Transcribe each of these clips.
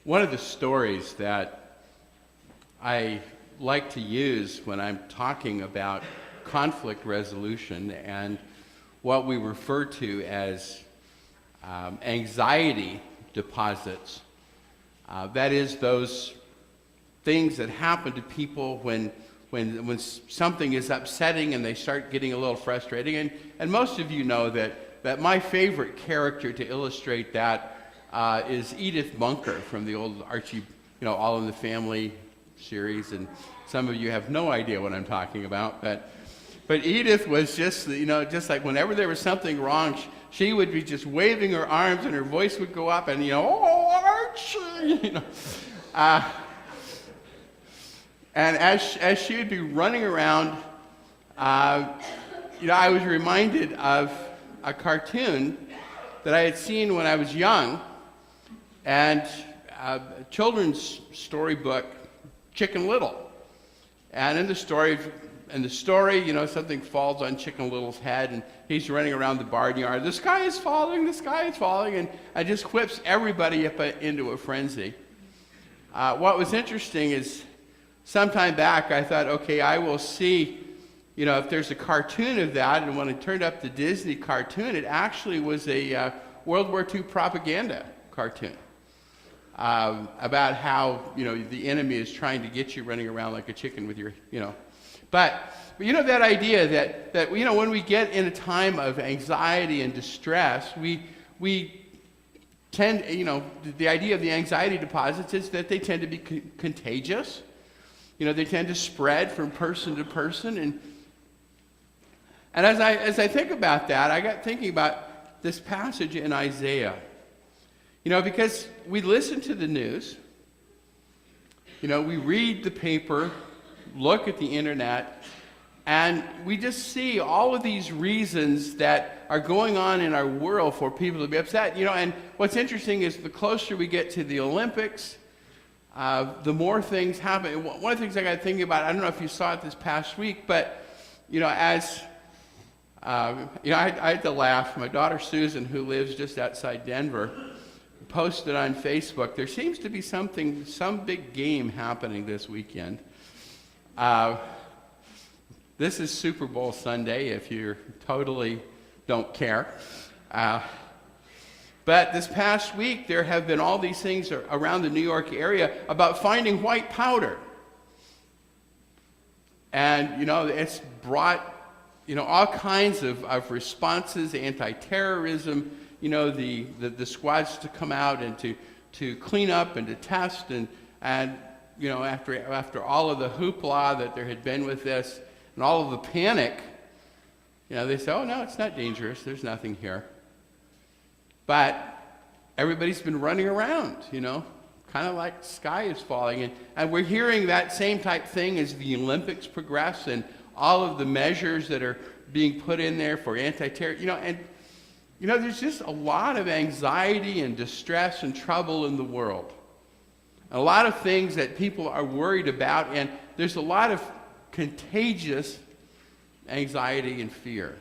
One of the stories that I like to use when I'm talking about conflict resolution and what we refer to as anxiety deposits, that is those things that happen to people when something is upsetting and they start getting a little frustrating. And most of you know that my favorite character to illustrate that is Edith Bunker from the old Archie, All in the Family series. And some of you have no idea what I'm talking about, but Edith was just like whenever there was something wrong, she would be just waving her arms and her voice would go up and, oh, Archie, And as she would be running around, I was reminded of a cartoon that I had seen when I was young, and a children's storybook, Chicken Little. And in the story, something falls on Chicken Little's head, and he's running around the barnyard. The sky is falling, and just whips everybody up into a frenzy. What was interesting is, sometime back, I thought, okay, I will see, if there's a cartoon of that. And when I turned up the Disney cartoon, it actually was a World War II propaganda cartoon about how, the enemy is trying to get you running around like a chicken with your, But that idea that when we get in a time of anxiety and distress, we tend, the idea of the anxiety deposits is that they tend to be contagious. They tend to spread from person to person. And as I think about that, I got thinking about this passage in Isaiah. Because we listen to the news, we read the paper, look at the internet, and we just see all of these reasons that are going on in our world for people to be upset. And what's interesting is the closer we get to the Olympics, the more things happen. One of the things I got thinking about, I don't know if you saw it this past week, but I had to laugh. My daughter Susan, who lives just outside Denver, posted on Facebook, there seems to be some big game happening this weekend. This is Super Bowl Sunday, if you totally don't care. But this past week, there have been all these things around the New York area about finding white powder. And, it's brought, all kinds of responses, anti-terrorism, the squads to come out and to clean up and to test. And after all of the hoopla that there had been with this and all of the panic, they say, oh, no, it's not dangerous. There's nothing here. But everybody's been running around, kind of like the sky is falling. And we're hearing that same type thing as the Olympics progress and all of the measures that are being put in there for anti-terror. There's just a lot of anxiety and distress and trouble in the world. A lot of things that people are worried about, and there's a lot of contagious anxiety and fear.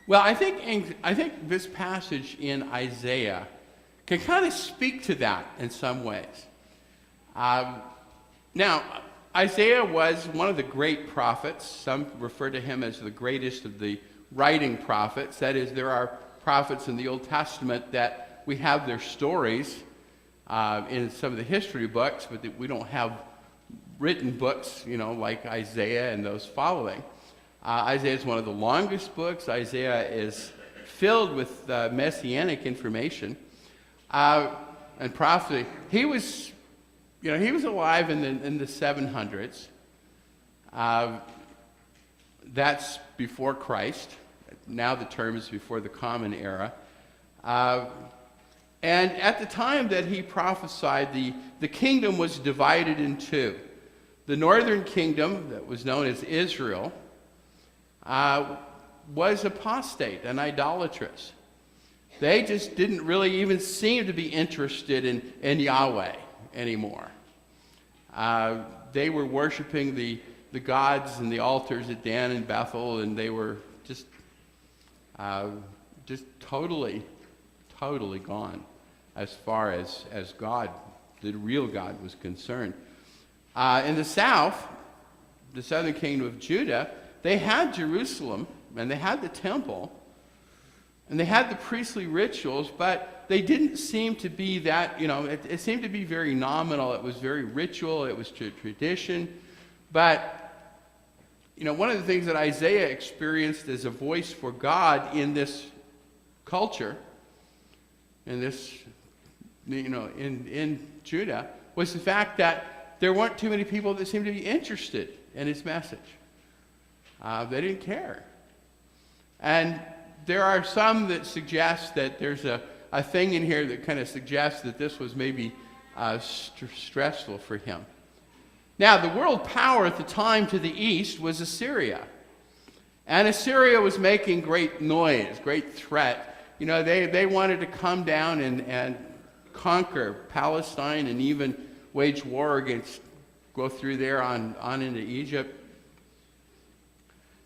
Well, I think this passage in Isaiah can kind of speak to that in some ways. Now, Isaiah was one of the great prophets. Some refer to him as the greatest of the writing prophets. That is, there are prophets in the Old Testament that we have their stories in some of the history books, but that we don't have written books, like Isaiah and those following. Isaiah is one of the longest books. Isaiah is filled with messianic information and prophecy. He was alive in the 700s. That's before Christ. Now the term is before the Common Era. And at the time that he prophesied, the kingdom was divided in two. The northern kingdom, that was known as Israel, was apostate and idolatrous. They just didn't really even seem to be interested in Yahweh anymore. They were worshiping the gods and the altars at Dan and Bethel, and they were just totally gone. as far as God, the real God, was concerned. In the south, the southern kingdom of Judah, they had Jerusalem, and they had the temple, and they had the priestly rituals, but they didn't seem to be that, it seemed to be very nominal. It was very ritual. It was tradition. But, one of the things that Isaiah experienced as a voice for God in this culture, in this, in Judah, was the fact that there weren't too many people that seemed to be interested in his message. They didn't care. And there are some that suggest that there's a thing in here that kind of suggests that this was maybe stressful for him. Now, the world power at the time to the east was Assyria. And Assyria was making great noise, great threat. They wanted to come down and conquer Palestine and even wage war go through there on into Egypt.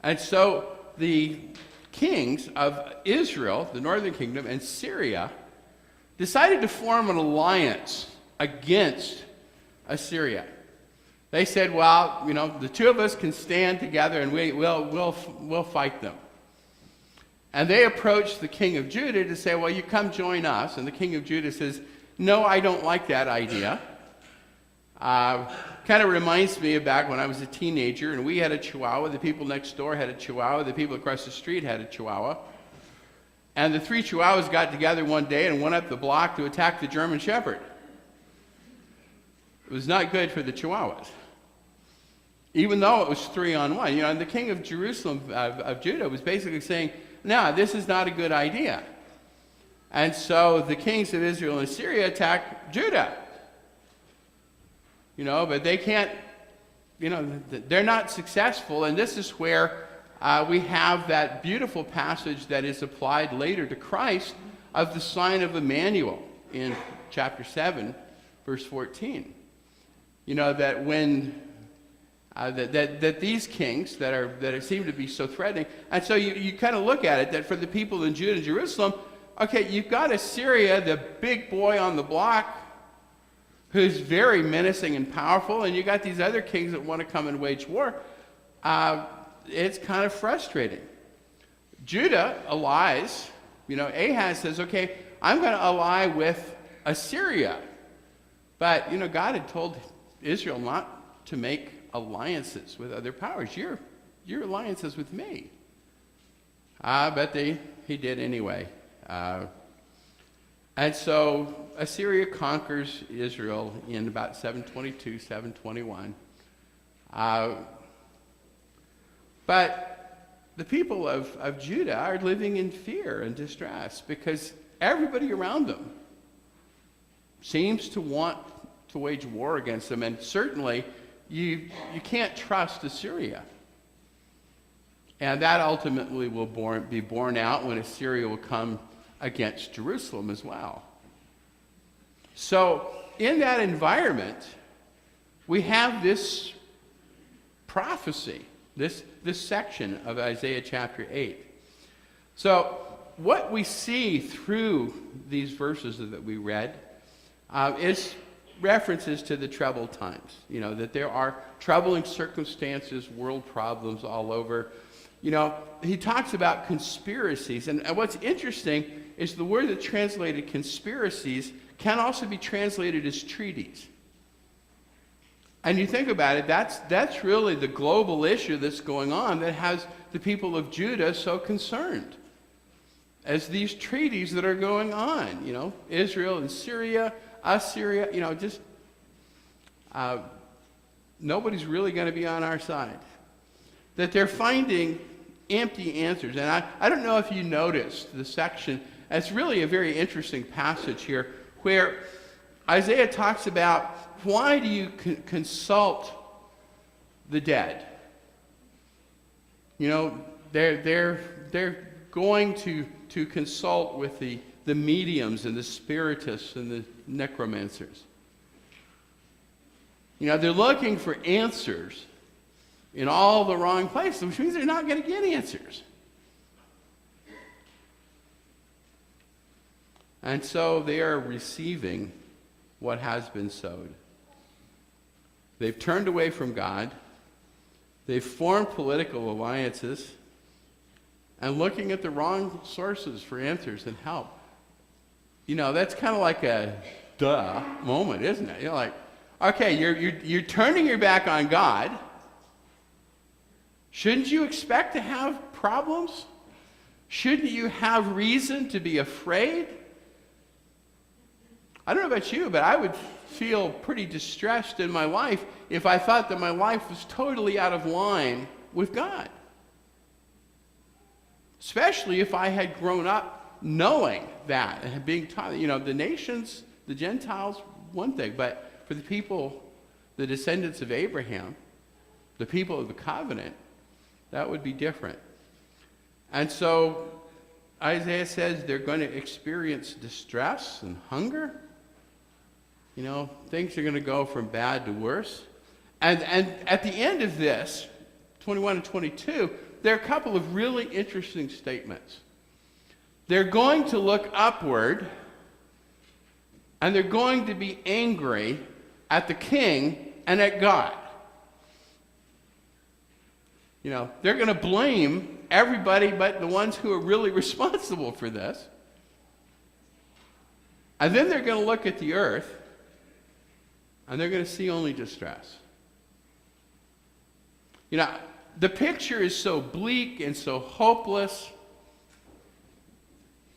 And so the kings of Israel, the northern kingdom, and Syria decided to form an alliance against Assyria. They said, well, the two of us can stand together and we'll fight them. And they approached the king of Judah to say, well, you come join us. And the king of Judah says, no, I don't like that idea. Kind of reminds me of back when I was a teenager and we had a Chihuahua. The people next door had a Chihuahua. The people across the street had a Chihuahua. And the three Chihuahuas got together one day and went up the block to attack the German Shepherd. It was not good for the Chihuahuas, even though it was 3-on-1. And the king of Jerusalem, of Judah, was basically saying, no, this is not a good idea. And so the kings of Israel and Syria attack Judah. But they can't, they're not successful. And this is where we have that beautiful passage that is applied later to Christ of the sign of Emmanuel in chapter 7, verse 14. That when that these kings that seem to be so threatening, and so you kind of look at it that for the people in Judah and Jerusalem, okay, you've got Assyria, the big boy on the block, who's very menacing and powerful, and you got these other kings that want to come and wage war. It's kind of frustrating. Judah allies. Ahaz says, okay, I'm going to ally with Assyria. But, God had told Israel not to make alliances with other powers. Your alliance is with me. But he did anyway. And so Assyria conquers Israel in about 722, 721. But the people of Judah are living in fear and distress because everybody around them seems to want to wage war against them. And certainly you can't trust Assyria. And that ultimately will be borne out when Assyria will come against Jerusalem as well. So in that environment, we have this prophecy, this section of Isaiah chapter 8. So what we see through these verses that we read is references to the troubled times. That there are troubling circumstances, world problems all over. He talks about conspiracies. And what's interesting is the word that translated conspiracies can also be translated as treaties. And you think about it, that's really the global issue that's going on that has the people of Judah so concerned. As these treaties that are going on, Israel and Syria, Assyria, nobody's really going to be on our side. That they're finding empty answers. And I don't know if you noticed the section. It's really a very interesting passage here where Isaiah talks about why do you consult the dead? They're going to consult with the mediums and the spiritists and the necromancers. They're looking for answers in all the wrong places, which means they're not going to get answers. And so they are receiving what has been sowed. They've turned away from God. They've formed political alliances and looking at the wrong sources for answers and help. You know, that's kind of like a duh moment, isn't it? You're like, okay, you're turning your back on God. Shouldn't you expect to have problems? Shouldn't you have reason to be afraid? I don't know about you, but I would feel pretty distressed in my life if I thought that my life was totally out of line with God. Especially if I had grown up knowing that and being taught, you know, the nations, the Gentiles, one thing, but for the people, the descendants of Abraham, the people of the covenant, that would be different. And so Isaiah says they're going to experience distress and hunger. You know, things are going to go from bad to worse. And at the end of this, 21 and 22, there are a couple of really interesting statements. They're going to look upward, and they're going to be angry at the king and at God. You know, they're going to blame everybody but the ones who are really responsible for this. And then they're going to look at the earth, and they're going to see only distress. You know, the picture is so bleak and so hopeless,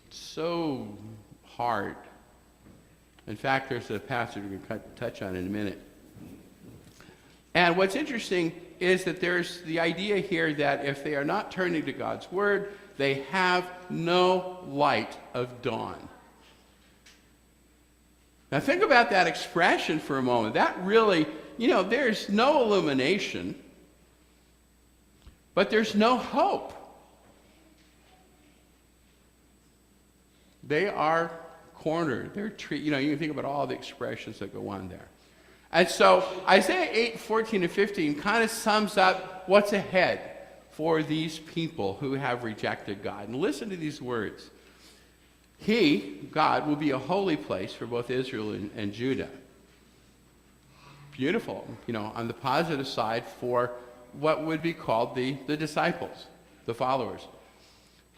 so hard. In fact, there's a passage we're going to touch on in a minute. And what's interesting is that there's the idea here that if they are not turning to God's word, they have no light of dawn. Now think about that expression for a moment. That really, you know, there's no illumination, but there's no hope. They are cornered. They're you know, you can think about all the expressions that go on there. And so Isaiah 8, 14 and 15 kind of sums up what's ahead for these people who have rejected God. And listen to these words. He, God, will be a holy place for both Israel and Judah. Beautiful, you know, on the positive side for what would be called the disciples, the followers.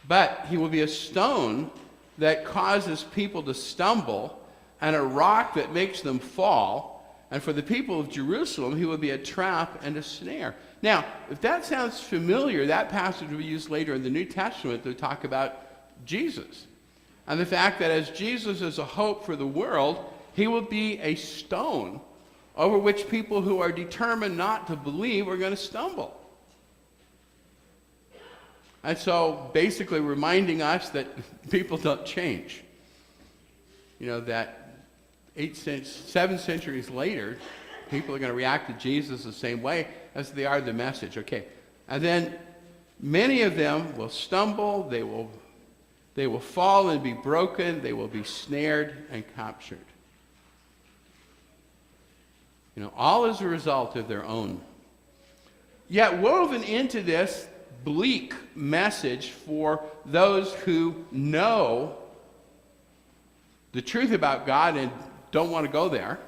But he will be a stone that causes people to stumble and a rock that makes them fall. And for the people of Jerusalem, he will be a trap and a snare. Now, if that sounds familiar, that passage will be used later in the New Testament to talk about Jesus. And the fact that as Jesus is a hope for the world, he will be a stone over which people who are determined not to believe are going to stumble. And so basically reminding us that people don't change. You know, that 7 centuries later, people are going to react to Jesus the same way as they are the message. Okay. And then many of them will stumble, they will fall and be broken, they will be snared and captured. You know, all as a result of their own. Yet woven into this bleak message for those who know the truth about God and don't want to go there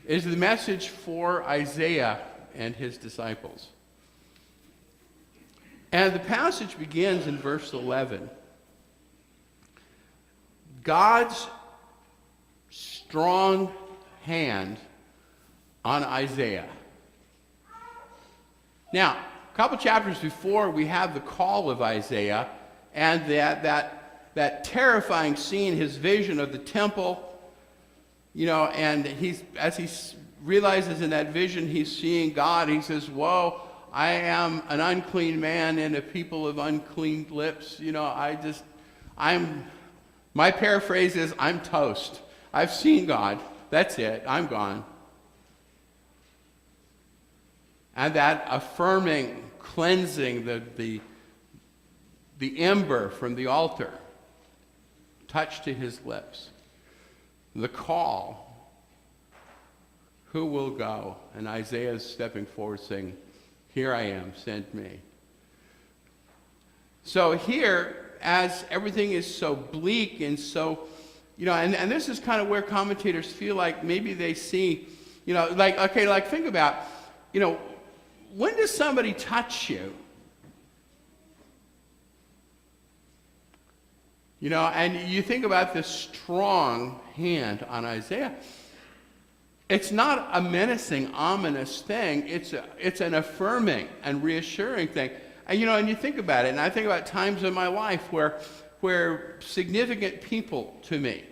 is the message for Isaiah and his disciples. And the passage begins in verse 11. God's strong hand on Isaiah. Now, a couple chapters before, we have the call of Isaiah and that terrifying scene, his vision of the temple, you know, and as he realizes in that vision he's seeing God, he says, "Whoa, I am an unclean man and a people of unclean lips." You know, my paraphrase is, I'm toast. I've seen God. That's it. I'm gone. And that affirming, cleansing the ember from the altar touched to his lips. The call, who will go? And Isaiah is stepping forward saying, "Here I am, send me." So here, as everything is so bleak and so, and this is kind of where commentators feel like maybe they see, like think about, when does somebody touch you? And you think about this strong hand on Isaiah. It's not a menacing, ominous thing. It's an affirming and reassuring thing. And you think about it, and I think about times in my life where significant people to me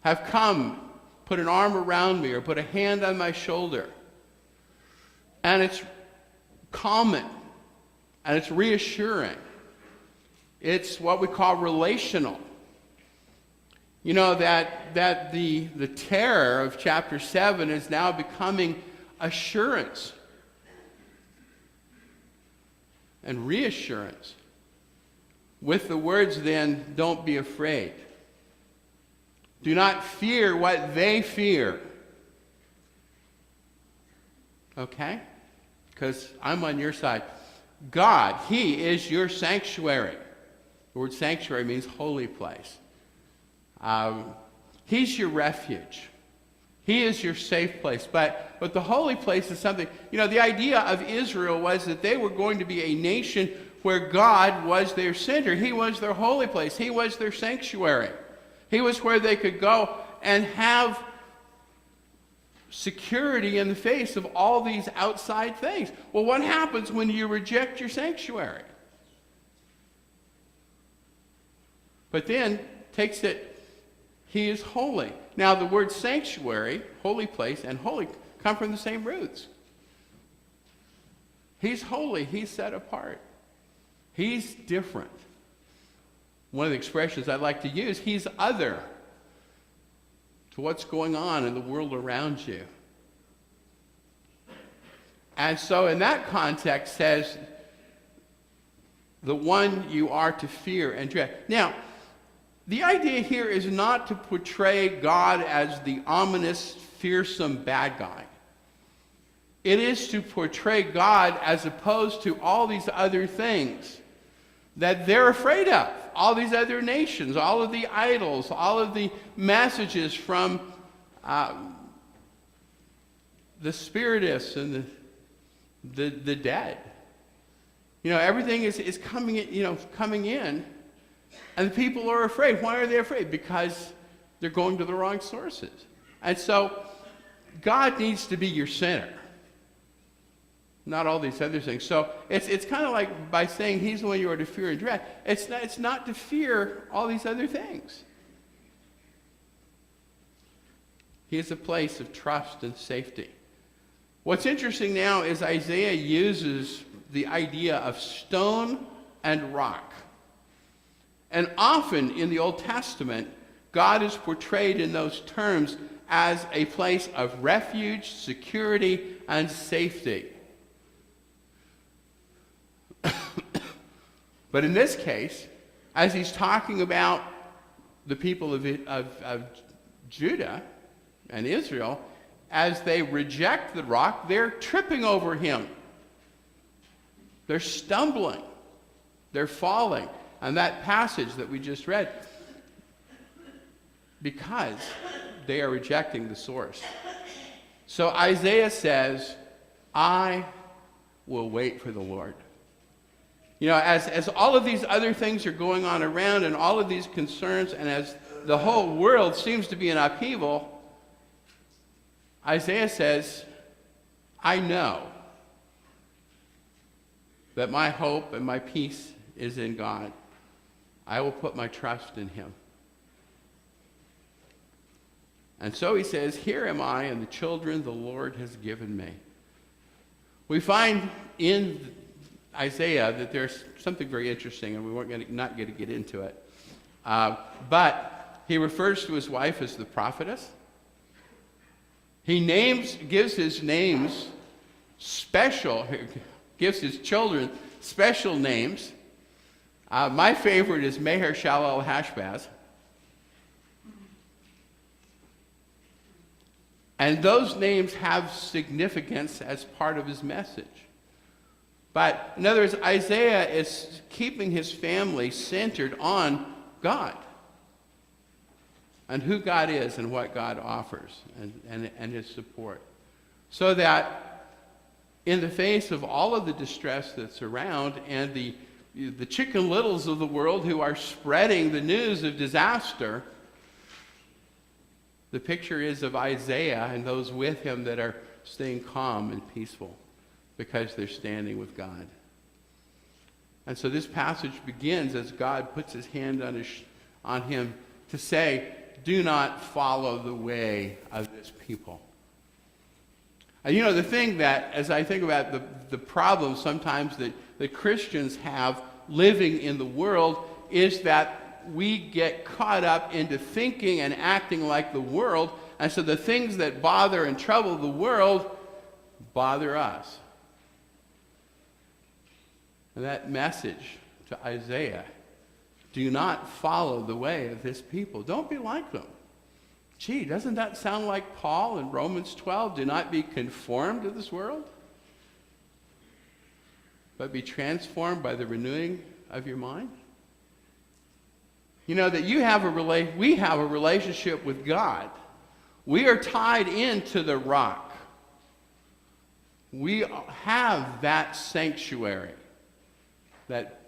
have come, put an arm around me, or put a hand on my shoulder. And it's calming, and it's reassuring. It's what we call relational. That the terror of chapter 7 is now becoming assurance and reassurance. With the words then, don't be afraid. Do not fear what they fear. Okay? Because I'm on your side. God, He is your sanctuary. The word sanctuary means holy place. He's your refuge. He is your safe place. But the holy place is something, the idea of Israel was that they were going to be a nation where God was their center. He was their holy place. He was their sanctuary. He was where they could go and have security in the face of all these outside things. Well, what happens when you reject your sanctuary? But then takes it, He is holy. Now, the word sanctuary, holy place, and holy come from the same roots. He's holy. He's set apart. He's different. One of the expressions I like to use, He's other to what's going on in the world around you. And so in that context says, the one you are to fear and dread. Now, the idea here is not to portray God as the ominous, fearsome bad guy. It is to portray God as opposed to all these other things that they're afraid of. All these other nations, all of the idols, all of the messages from the spiritists and the dead. Everything is coming in. And the people are afraid. Why are they afraid? Because they're going to the wrong sources. And so God needs to be your center, not all these other things. So it's kind of like by saying He's the one you are to fear and dread. It's not to fear all these other things. He is a place of trust and safety. What's interesting now is Isaiah uses the idea of stone and rock. And often in the Old Testament, God is portrayed in those terms as a place of refuge, security, and safety. But in this case, as he's talking about the people of Judah and Israel, as they reject the rock, they're tripping over Him. They're stumbling. They're falling. And that passage that we just read, because they are rejecting the source. So Isaiah says, I will wait for the Lord. As all of these other things are going on around and all of these concerns, and as the whole world seems to be in upheaval, Isaiah says, I know that my hope and my peace is in God. I will put my trust in Him. And so he says, here am I and the children the Lord has given me. We find in Isaiah that there's something very interesting, and we weren't not going to get into it. But he refers to his wife as the prophetess. He gives his names special, gives his children special names. My favorite is Meher Shalal Hashbaz. And those names have significance as part of his message. But in other words, Isaiah is keeping his family centered on God and who God is and what God offers and his support. So that in the face of all of the distress that's around and the Chicken Littles of the world who are spreading the news of disaster, the picture is of Isaiah and those with him that are staying calm and peaceful because they're standing with God. And so this passage begins as God puts his hand on him to say, do not follow the way of this people. And the thing that, as I think about the problem sometimes that Christians have living in the world, is that we get caught up into thinking and acting like the world, and so the things that bother and trouble the world bother us. And that message to Isaiah, do not follow the way of this people. Don't be like them. Gee, doesn't that sound like Paul in Romans 12? Do not be conformed to this world, but be transformed by the renewing of your mind. That we have a relationship with God. We are tied into the rock. We have that sanctuary, that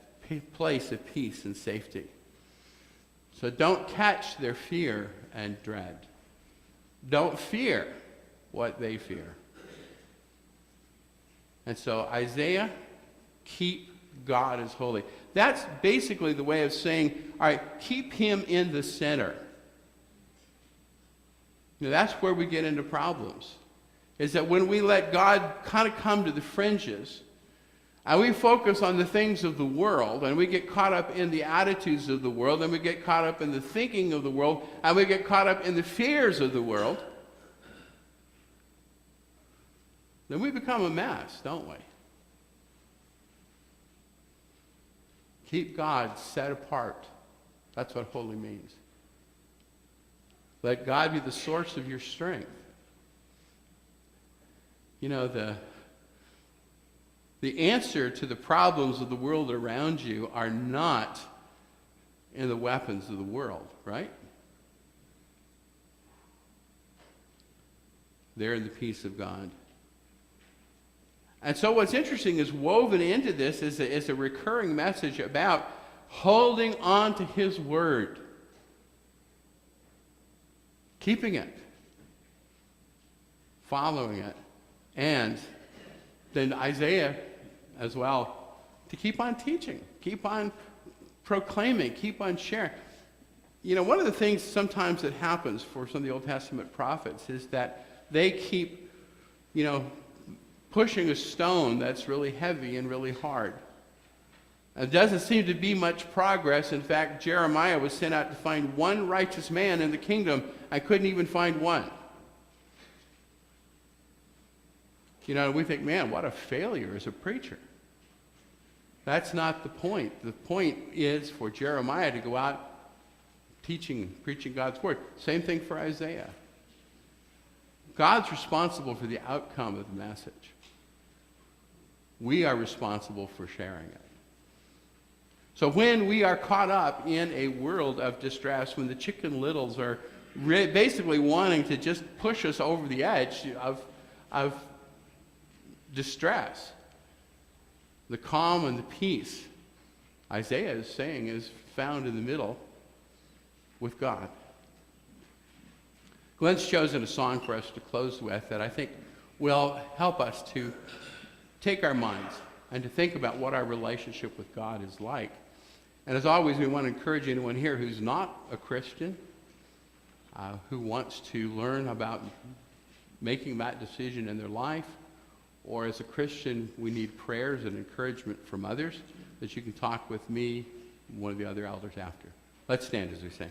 place of peace and safety. So don't catch their fear and dread. Don't fear what they fear. And so Isaiah, keep God as holy. That's basically the way of saying, all right, keep him in the center. That's where we get into problems. Is that when we let God kind of come to the fringes, and we focus on the things of the world, and we get caught up in the attitudes of the world, and we get caught up in the thinking of the world, and we get caught up in the fears of the world, then we become a mess, don't we? Keep God set apart. That's what holy means. Let God be the source of your strength. The answer to the problems of the world around you are not in the weapons of the world, right? They're in the peace of God. And so what's interesting is woven into this is a recurring message about holding on to his word, keeping it, following it, and then Isaiah as well, to keep on teaching, keep on proclaiming, keep on sharing. One of the things sometimes that happens for some of the Old Testament prophets is that they keep, pushing a stone that's really heavy and really hard. It doesn't seem to be much progress. In fact, Jeremiah was sent out to find one righteous man in the kingdom. I couldn't even find one. We think, man, what a failure as a preacher. That's not the point. The point is for Jeremiah to go out teaching, preaching God's word. Same thing for Isaiah. God's responsible for the outcome of the message. We are responsible for sharing it. So when we are caught up in a world of distress, when the Chicken Littles are basically wanting to just push us over the edge of distress, the calm and the peace, Isaiah is saying, is found in the middle with God. Glenn's chosen a song for us to close with that I think will help us to take our minds and to think about what our relationship with God is like. And as always, we want to encourage anyone here who's not a Christian, who wants to learn about making that decision in their life, or as a Christian, we need prayers and encouragement from others, that you can talk with me and one of the other elders after. Let's stand as we sing.